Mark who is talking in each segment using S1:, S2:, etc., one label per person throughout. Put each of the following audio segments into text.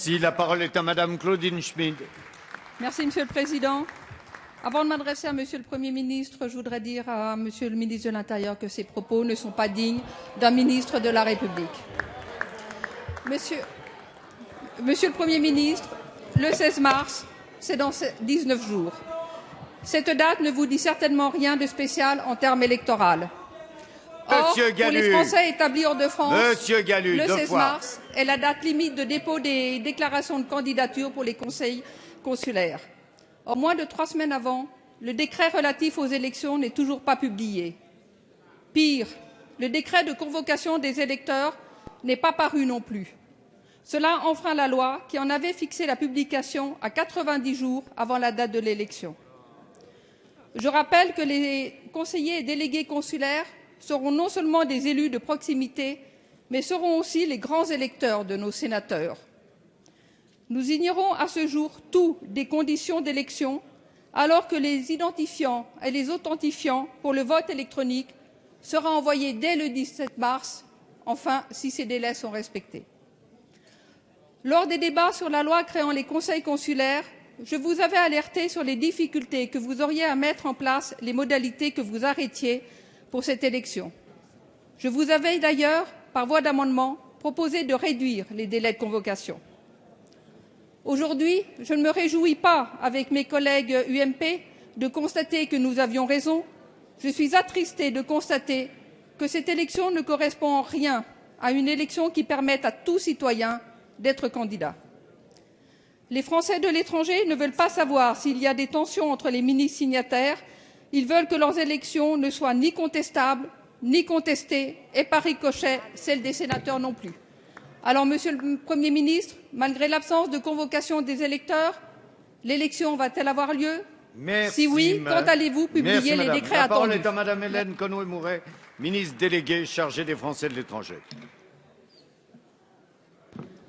S1: Merci. La parole est à Madame Claudine Schmid.
S2: Merci, Monsieur le Président. Avant de m'adresser à Monsieur le Premier ministre, je voudrais dire à Monsieur le ministre de l'Intérieur que ses propos ne sont pas dignes d'un ministre de la République. Monsieur le Premier ministre, le 16 mars, c'est dans 19 jours. Cette date ne vous dit certainement rien de spécial en termes électoraux. Or, pour les Français établis hors de France, le 16 mars est la date limite de dépôt des déclarations de candidature pour les conseils consulaires. Or, moins de 3 semaines avant, le décret relatif aux élections n'est toujours pas publié. Pire, le décret de convocation des électeurs n'est pas paru non plus. Cela enfreint la loi qui en avait fixé la publication à 90 jours avant la date de l'élection. Je rappelle que les conseillers et délégués consulaires seront non seulement des élus de proximité, mais seront aussi les grands électeurs de nos sénateurs. Nous ignorons à ce jour tout des conditions d'élection, alors que les identifiants et les authentifiants pour le vote électronique seront envoyés dès le 17 mars, enfin si ces délais sont respectés. Lors des débats sur la loi créant les conseils consulaires, je vous avais alerté sur les difficultés que vous auriez à mettre en place les modalités que vous arrêtiez pour cette élection. Je vous avais d'ailleurs, par voie d'amendement, proposé de réduire les délais de convocation. Aujourd'hui, je ne me réjouis pas, avec mes collègues UMP, de constater que nous avions raison. Je suis attristée de constater que cette élection ne correspond en rien à une élection qui permette à tout citoyen d'être candidat. Les Français de l'étranger ne veulent pas savoir s'il y a des tensions entre les ministres signataires. Ils veulent que leurs élections ne soient ni contestables, ni contestées, et par ricochet, celles des sénateurs non plus. Alors, Monsieur le Premier ministre, malgré l'absence de convocation des électeurs, l'élection va-t-elle avoir lieu?
S1: Merci,
S2: si oui, quand allez-vous publier les décrets attendus?
S1: La parole est à Madame Hélène Conway-Mouret, ministre déléguée chargée des Français de l'étranger.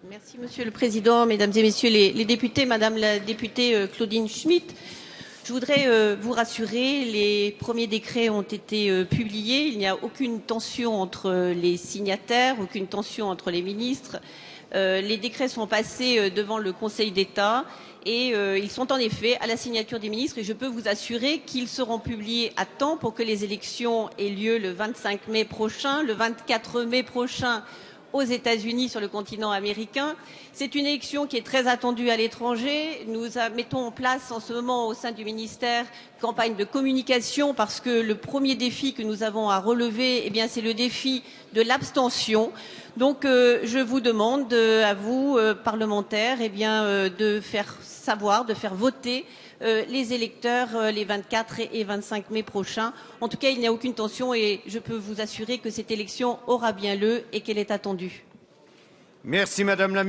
S3: Merci Monsieur le Président, Mesdames et Messieurs les députés, Madame la députée Claudine Schmid. Je voudrais vous rassurer, les premiers décrets ont été publiés, il n'y a aucune tension entre les signataires, aucune tension entre les ministres. Les décrets sont passés devant le Conseil d'État et ils sont en effet à la signature des ministres et je peux vous assurer qu'ils seront publiés à temps pour que les élections aient lieu le 25 mai prochain, le 24 mai prochain aux États-Unis, sur le continent américain. C'est une élection qui est très attendue à l'étranger. Nous mettons en place en ce moment au sein du ministère une campagne de communication parce que le premier défi que nous avons à relever, eh bien, c'est le défi de l'abstention. Donc, je vous demande à vous, parlementaires, eh bien, de faire savoir, de faire voter les électeurs les 24 et 25 mai prochains. En tout cas, il n'y a aucune tension et je peux vous assurer que cette élection aura bien lieu et qu'elle est attendue.
S1: Merci Madame la